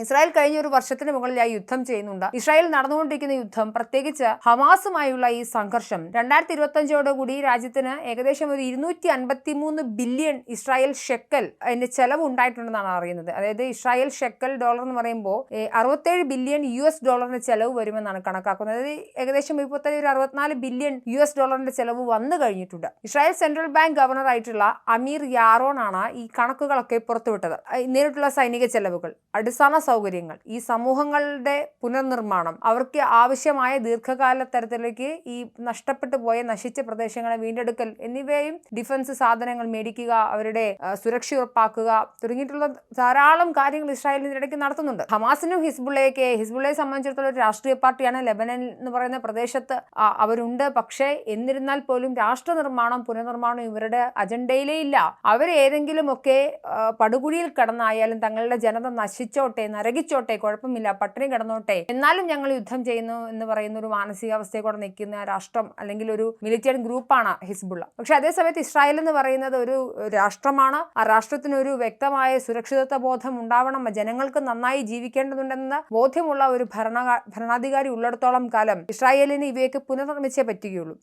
Israel കഴിഞ്ഞ ഒരു വർഷത്തിന് മുകളിലായി യുദ്ധം ചെയ്യുന്നുണ്ട്. ഇസ്രായേൽ നടന്നുകൊണ്ടിരിക്കുന്ന യുദ്ധം, പ്രത്യേകിച്ച് ഹമാസുമായുള്ള ഈ സംഘർഷം 2025ഓടുകൂടി രാജ്യത്തിന് ഏകദേശം ഒരു 253 ബില്യൺ ഇസ്രായേൽ ഷെക്കൽ അതിന്റെ ചെലവ് ഉണ്ടായിട്ടുണ്ടെന്നാണ് അറിയുന്നത്. അതായത് ഇസ്രായേൽ ഷെക്കൽ ഡോളർ എന്ന് പറയുമ്പോൾ 67 ബില്യൺ US ഡോളറിന്റെ ചെലവ് വരുമെന്നാണ് കണക്കാക്കുന്നത്. അതായത് ഏകദേശം ഇപ്പോൾ ഒരു 64 ബില്യൺ US ഡോളറിന്റെ ചെലവ് വന്നു കഴിഞ്ഞിട്ടുണ്ട്. ഇസ്രായേൽ സെൻട്രൽ ബാങ്ക് ഗവർണർ ആയിട്ടുള്ള അമീർ യാറോൺ ആണ് ഈ കണക്കുകളൊക്കെ പുറത്തുവിട്ടത്. നേരിട്ടുള്ള സൈനിക ചെലവുകൾ, അടിസ്ഥാന സൗകര്യങ്ങൾ, ഈ സമൂഹങ്ങളുടെ പുനർനിർമ്മാണം, അവർക്ക് ആവശ്യമായ ദീർഘകാല തരത്തിലേക്ക് ഈ നഷ്ടപ്പെട്ടു പോയ നശിച്ച പ്രദേശങ്ങളെ വീണ്ടെടുക്കൽ എന്നിവയും, ഡിഫൻസ് സാധനങ്ങൾ മേടിക്കുക, അവരുടെ സുരക്ഷ ഉറപ്പാക്കുക തുടങ്ങിയിട്ടുള്ള ധാരാളം കാര്യങ്ങൾ ഇസ്രായേൽ ഇതിനിടയ്ക്ക് നടത്തുന്നുണ്ട്. ഹമാസിനും ഹിസ്ബുള്ളയെ സംബന്ധിച്ചിടത്തോളം ഒരു രാഷ്ട്രീയ പാർട്ടിയാണ്. ലെബനൻ എന്ന് പറയുന്ന പ്രദേശത്ത് അവരുണ്ട്. പക്ഷേ എന്നിരുന്നാൽ പോലും രാഷ്ട്ര നിർമ്മാണം, പുനർനിർമ്മാണം ഇവരുടെ അജണ്ടയിലേ ഇല്ല. അവർ ഏതെങ്കിലുമൊക്കെ പടുകുഴിയിൽ കടന്നായാലും തങ്ങളുടെ ജനത നശിച്ചോട്ടെ, നരകിച്ചോട്ടെ, കുഴപ്പമില്ല, പട്ടിണി കിടന്നോട്ടെ, എന്നാലും ഞങ്ങൾ യുദ്ധം ചെയ്യുന്നു എന്ന് പറയുന്ന ഒരു മാനസികാവസ്ഥയെ കൂടെ നിൽക്കുന്ന രാഷ്ട്രം അല്ലെങ്കിൽ ഒരു മിലിറ്ററി ഗ്രൂപ്പാണ് ഹിസ്ബുള്ള. പക്ഷെ അതേസമയത്ത് ഇസ്രായേൽ എന്ന് പറയുന്നത് ഒരു രാഷ്ട്രമാണ്. ആ രാഷ്ട്രത്തിന് ഒരു വ്യക്തമായ സുരക്ഷിതത്വ ബോധം ഉണ്ടാവണം. ജനങ്ങൾക്ക് നന്നായി ജീവിക്കേണ്ടതുണ്ടെന്ന ബോധ്യമുള്ള ഒരു ഭരണാധികാരി ഉള്ളിടത്തോളം കാലം ഇസ്രായേലിന് ഇവയൊക്കെ പുനർനിർമ്മിച്ചേ പറ്റുകയുള്ളൂ.